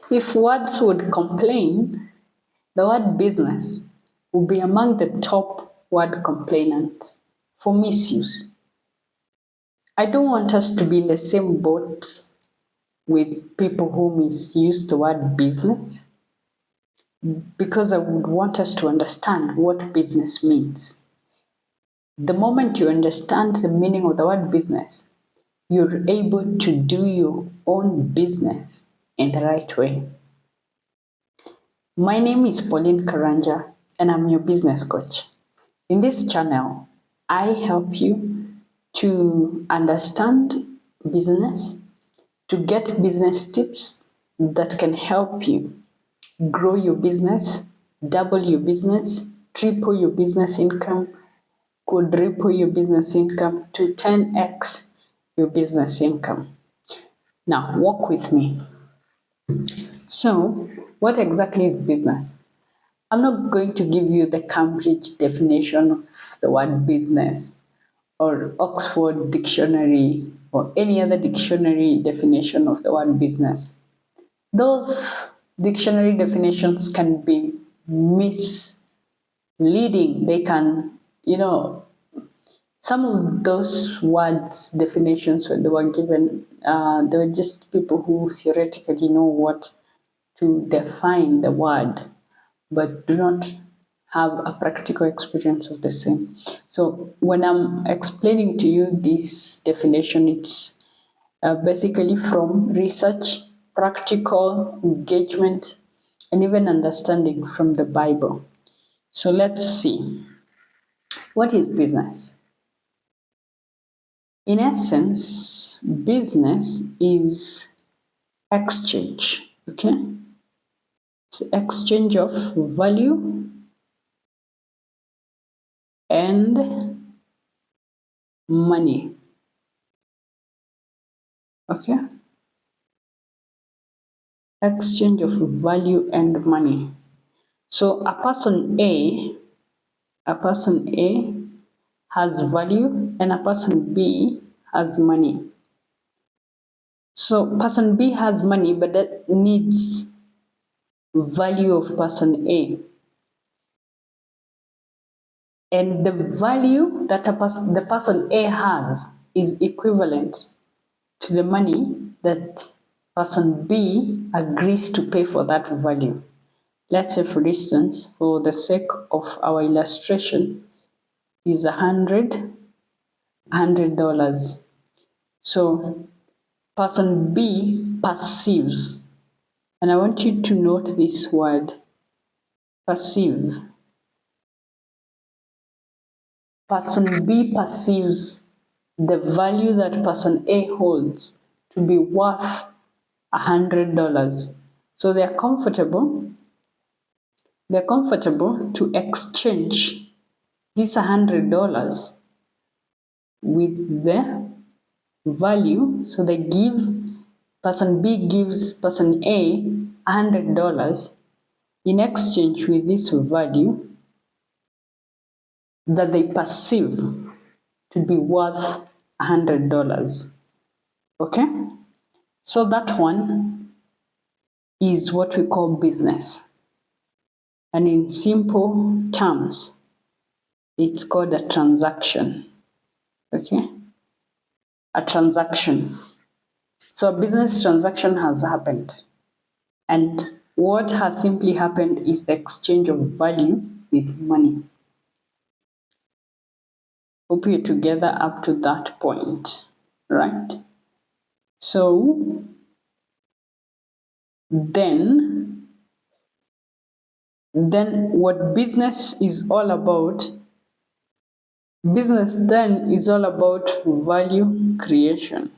If words would complain, the word business would be among the top word complainants for misuse. I don't want us to be in the same boat with people who misuse the word business because I would want us to understand what business means. The moment you understand the meaning of the word business, you're able to do your own business in the right way. My name is Pauline Karanja and I'm your business coach. In this channel, I help you to understand business, to get business tips that can help you grow your business, double your business, triple your business income, quadruple your business income to 10x your business income. Now, walk with me. So, what exactly is business? I'm not going to give you the Cambridge definition of the word business or Oxford Dictionary or any other dictionary definition of the word business. Those dictionary definitions can be misleading. They can, some of those words, definitions, when they were given, they were just people who theoretically know what to define the word, but do not have a practical experience of the same. So when I'm explaining to you this definition, it's basically from research, practical engagement, and even understanding from the Bible. So let's see. What is business? In essence, business is exchange, okay? It's exchange of value and money, okay? Exchange of value and money. So a person A has value and a person B has money. So person B has money, but that needs value of person A. And the value that the person A has is equivalent to the money that person B agrees to pay for that value. Let's say, for instance, for the sake of our illustration, is $100. So person B perceives, and I want you to note this word, perceive. Person B perceives the value that person A holds to be worth $100. So they're comfortable to exchange this $100 with the value. So person B gives person A $100 in exchange with this value that they perceive to be worth $100. Okay? So that one is what we call business. And in simple terms, it's called a transaction. Okay? A transaction. So a business transaction has happened. And what has simply happened is the exchange of value with money. Hope you're together up to that point, right? So then what business is all about, business then is all about value creation.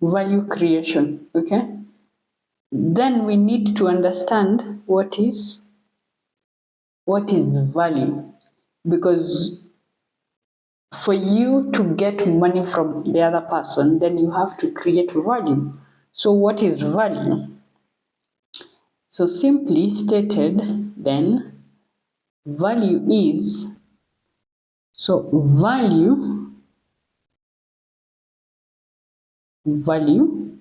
Value creation, okay? Then we need to understand what is value, because for you to get money from the other person, then you have to create value. So what is value? So simply stated, then value value,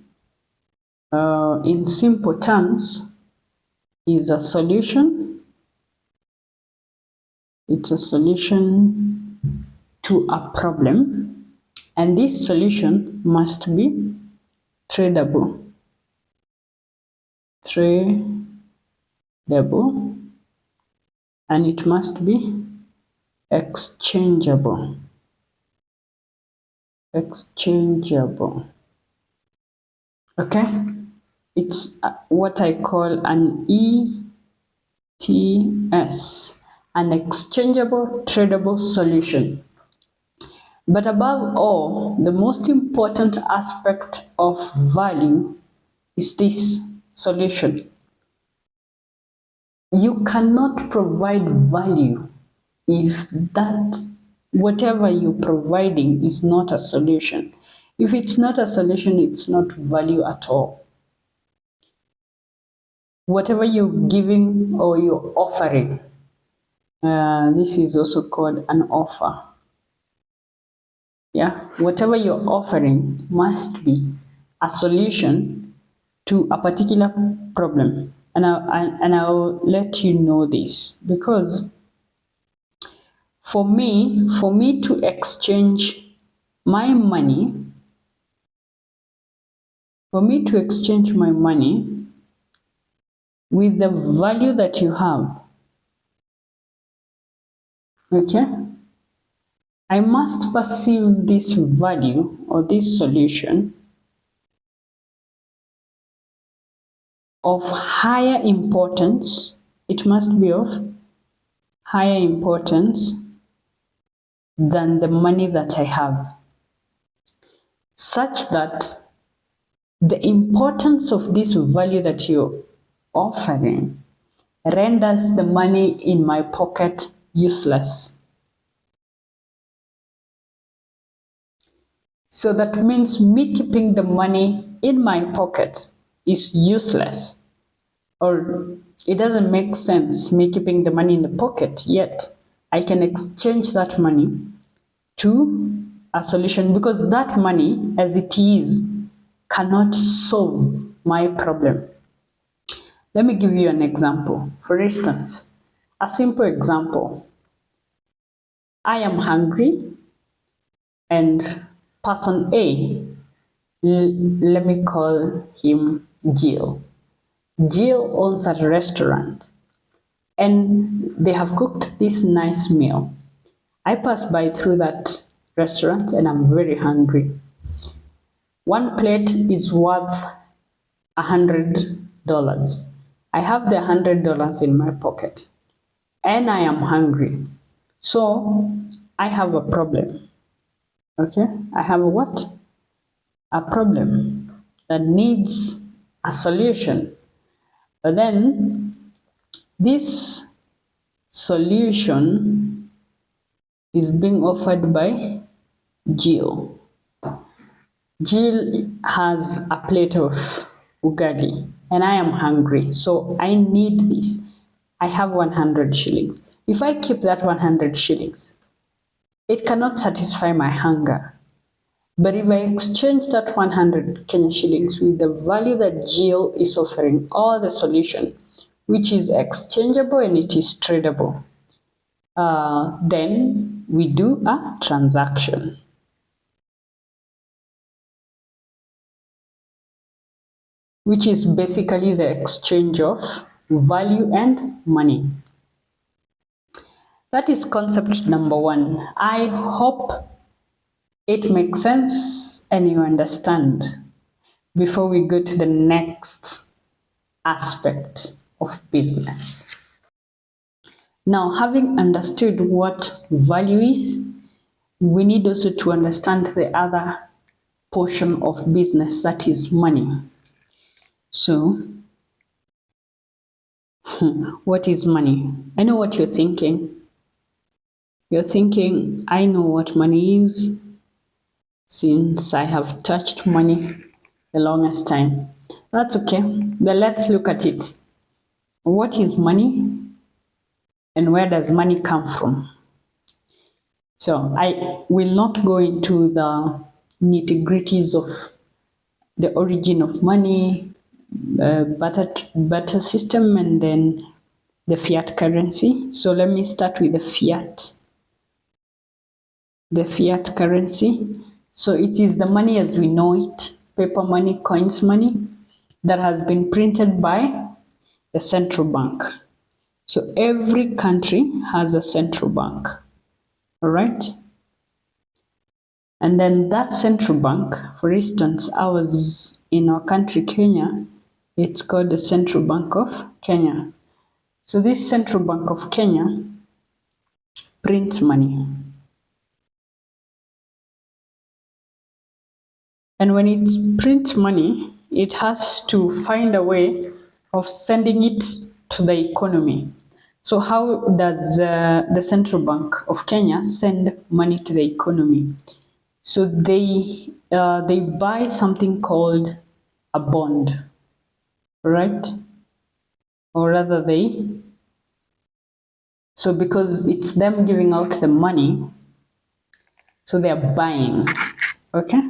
in simple terms, is a solution. It's a solution to a problem, and this solution must be tradable. And it must be exchangeable. Okay, it's what I call an ETS, an exchangeable tradable solution. But above all, the most important aspect of value is this solution. You cannot provide value if that whatever you're providing is not a solution. If it's not a solution, it's not value at all. Whatever you're giving or you're offering, this is also called an offer. Yeah, whatever you're offering must be a solution to a particular problem. And I'll let you know this, because for me to exchange my money, with the value that you have, okay, I must perceive this value or this solution of higher importance. It must be of higher importance than the money that I have, such that the importance of this value that you're offering renders the money in my pocket useless. So that means me keeping the money in my pocket is useless, or it doesn't make sense me keeping the money in the pocket, yet I can exchange that money to a solution, because that money as it is cannot solve my problem. Let me give you an example. For instance, a simple example. I am hungry and person A, let me call him Jill. Jill owns a restaurant and they have cooked this nice meal. I pass by through that restaurant and I'm very hungry. One plate is worth $100. I have the $100 in my pocket and I am hungry. So I have a problem. Okay, I have a what? A problem that needs a solution. But then this solution is being offered by Jill. Jill has a plate of ugali and I am hungry, so I need this. I have 100 shillings. If I keep that 100 shillings, it cannot satisfy my hunger. But if I exchange that 100 Kenya shillings with the value that Jill is offering, or the solution, which is exchangeable and it is tradable, then we do a transaction. Which is basically the exchange of value and money. That is concept number one. I hope it makes sense and you understand before we go to the next aspect of business. Now, having understood what value is, we need also to understand the other portion of business, that is money. So, what is money? I know what you're thinking. You're thinking, I know what money is since I have touched money the longest time. That's okay. Then let's look at it. What is money and where does money come from? So I will not go into the nitty-gritties of the origin of money, barter system, and then the fiat currency. So let me start with the fiat. The fiat currency. So it is the money as we know it, paper money, coins money, that has been printed by the central bank. So every country has a central bank, all right? And then that central bank, for instance, ours in our country, Kenya, it's called the Central Bank of Kenya. So this Central Bank of Kenya prints money. And when it prints money, it has to find a way of sending it to the economy. So how does the Central Bank of Kenya send money to the economy? So they buy something called a bond, right? Or rather so because it's them giving out the money, so they are buying, okay?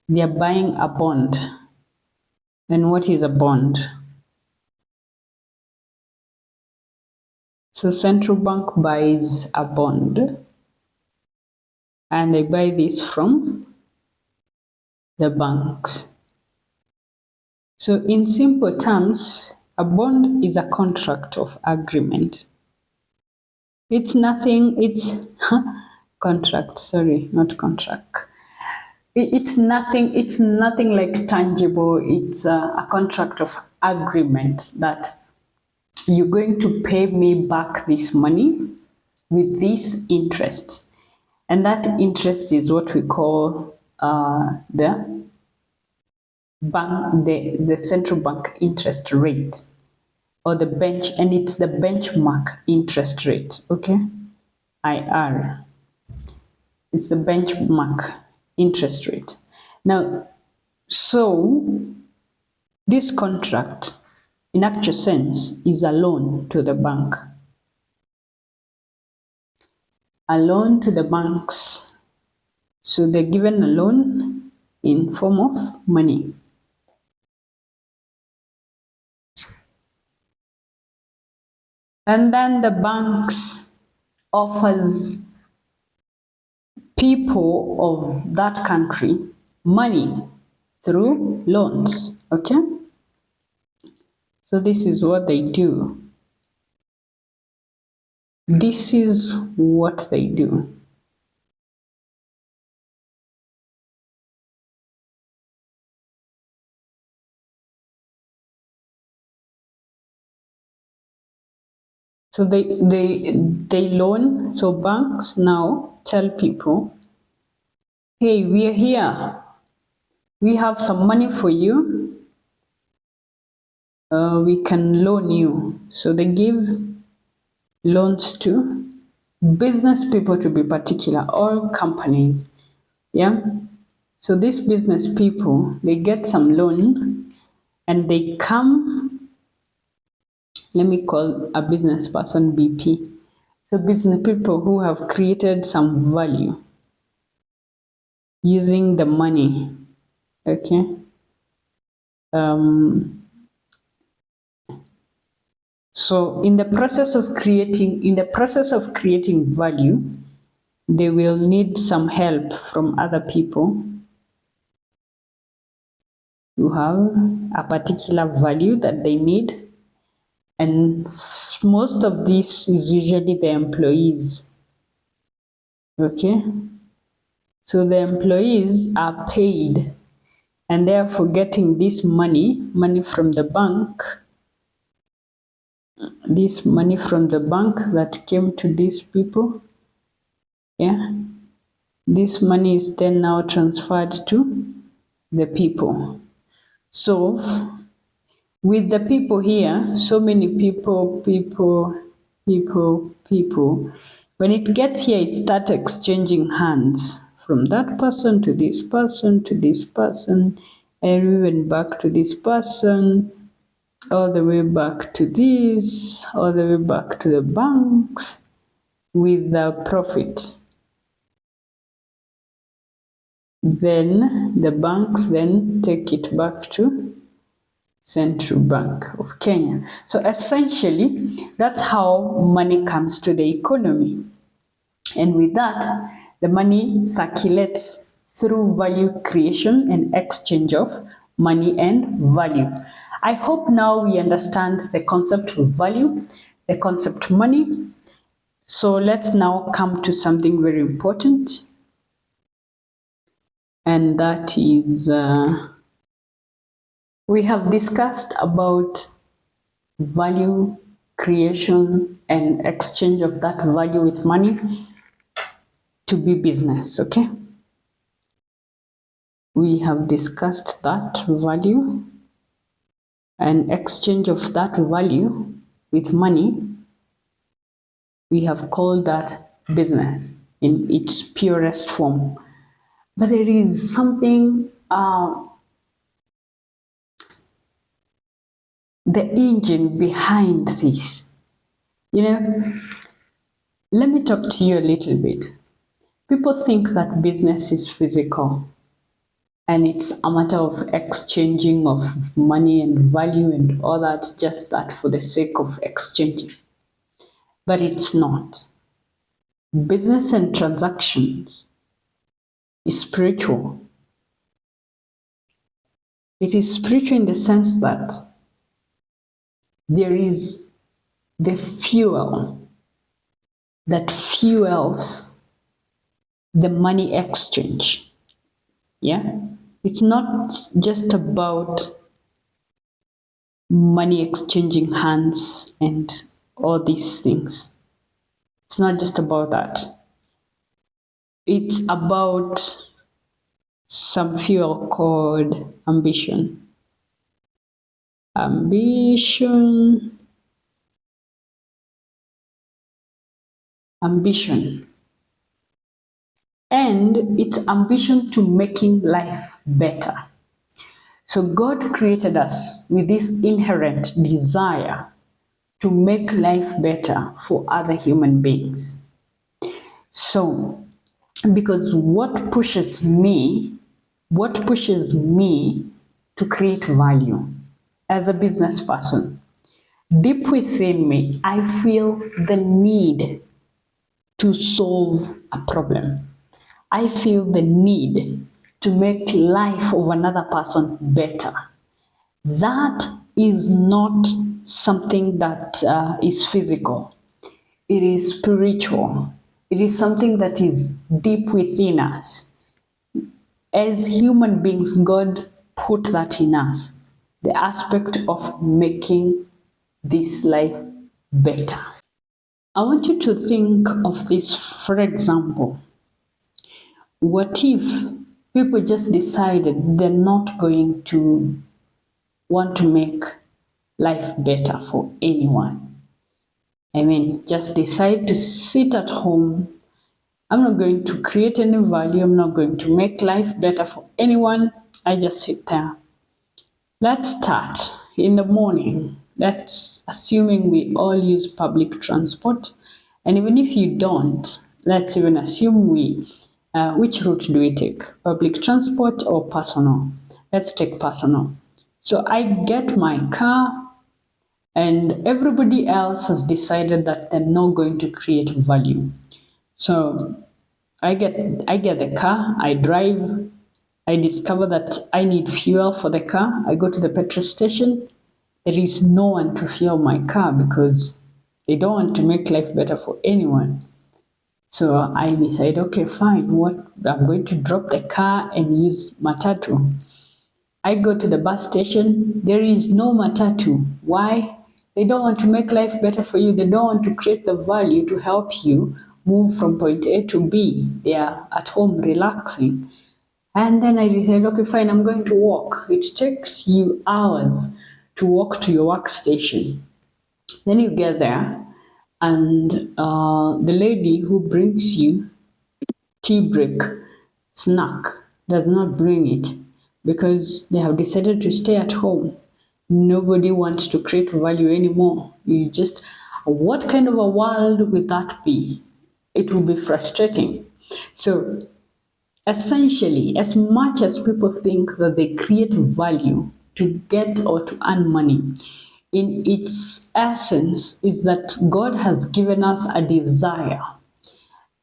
They are buying a bond. And what is a bond? So central bank buys a bond, and they buy this from the banks. So in simple terms, a bond is a contract of agreement. It's nothing, it's contract, sorry, not contract. It's nothing like tangible. It's a contract of agreement that you're going to pay me back this money with this interest. And that interest is what we call the bank, the central bank interest rate, or the bench, and it's the benchmark interest rate, okay? IR. It's the benchmark interest rate. Now, so this contract, in actual sense, is a loan to the bank. A loan to the banks. So they're given a loan in form of money. And then the banks offers people of that country money through loans, okay? So this is what they do. This is what they do. So they loan, so banks now tell people, hey, we are here. We have some money for you. We can loan you. So they give loans to business people, to be particular, or companies. Yeah. So these business people, they get some loan and they come, let me call a business person BP. So business people who have created some value using the money, okay? So in the process of creating value, they will need some help from other people who have a particular value that they need. And most of this is usually the employees, okay? So the employees are paid, and therefore getting this money from the bank, that came to these people, yeah, this money is then now transferred to the people. So with the people here, so many people, when it gets here, it starts exchanging hands from that person to this person to this person, and even back to this person, all the way back to this, all the way back to the banks with the profit. Then the banks then take it back to Central Bank of Kenya. So essentially, that's how money comes to the economy. And with that, the money circulates through value creation and exchange of money and value. I hope now we understand the concept of value, the concept money. So let's now come to something very important, and that is we have discussed about value creation and exchange of that value with money to be business, okay? We have discussed that value and exchange of that value with money. We have called that business in its purest form. But there is something, the engine behind this. You know, let me talk to you a little bit. People think that business is physical and it's a matter of exchanging of money and value and all that, just that for the sake of exchanging. But it's not. Business and transactions is spiritual. It is spiritual in the sense that there is the fuel that fuels the money exchange. Yeah? It's not just about money exchanging hands and all these things. It's not just about that. It's about some fuel called ambition. Ambition. And it's ambition to making life better. So God created us with this inherent desire to make life better for other human beings. So, because what pushes me to create value as a business person? Deep within me, I feel the need to solve a problem. I feel the need to make life of another person better. That is not something that is physical. It is spiritual. It is something that is deep within us. As human beings, God put that in us. The aspect of making this life better. I want you to think of this, for example. What if people just decided they're not going to want to make life better for anyone? I mean, just decide to sit at home. I'm not going to create any value. I'm not going to make life better for anyone. I just sit there. Let's start in the morning. That's assuming we all use public transport. And even if you don't, let's even assume which route do we take? Public transport or personal? Let's take personal. So I get my car, and everybody else has decided that they're not going to create value. So I get the car, I drive, I discover that I need fuel for the car. I go to the petrol station. There is no one to fuel my car because they don't want to make life better for anyone. So I decide, okay, fine, I'm going to drop the car and use matatu. I go to the bus station, there is no matatu. Why? They don't want to make life better for you. They don't want to create the value to help you move from point A to B. They are at home relaxing. And then I decided, okay, fine, I'm going to walk. It takes you hours to walk to your workstation. Then you get there, and the lady who brings you tea break, snack, does not bring it because they have decided to stay at home. Nobody wants to create value anymore. What kind of a world would that be? It will be frustrating. So Essentially, as much as people think that they create value to get or to earn money, in its essence is that God has given us a desire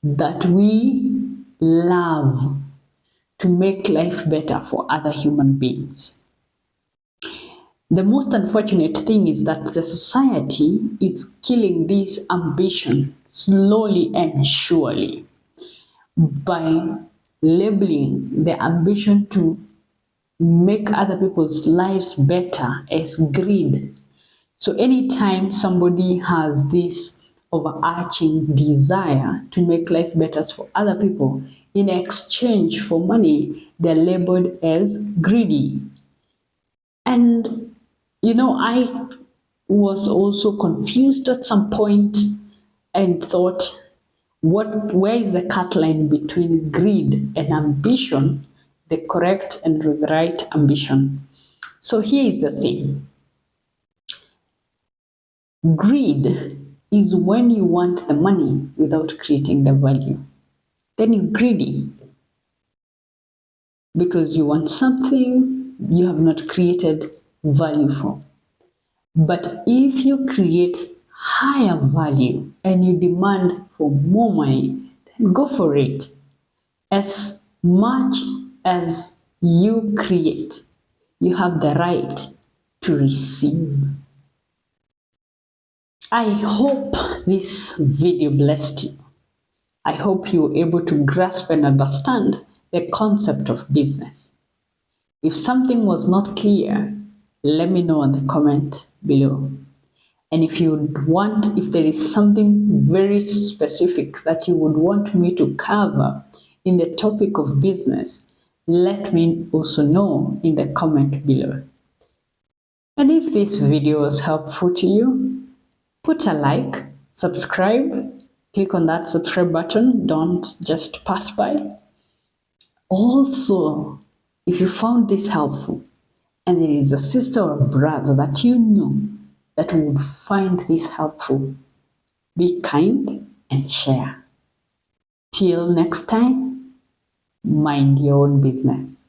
that we love to make life better for other human beings. The most unfortunate thing is that the society is killing this ambition slowly and surely by labeling the ambition to make other people's lives better as greed. So anytime somebody has this overarching desire to make life better for other people in exchange for money, they're labeled as greedy. And I was also confused at some point and thought, where is the cut line between greed and ambition, the correct and the right ambition? So here is the thing. Greed is when you want the money without creating the value. Then you're greedy because you want something you have not created value for. But if you create higher value and you demand for more money, then go for it. As much as you create, you have the right to receive. I hope this video blessed you. I hope you were able to grasp and understand the concept of business. If something was not clear, let me know in the comment below. And if there is something very specific that you would want me to cover in the topic of business, let me also know in the comment below. And if this video was helpful to you, put a like, subscribe, click on that subscribe button, don't just pass by. Also, if you found this helpful and there is a sister or brother that you know that would find this helpful, be kind and share. Till next time, mind your own business.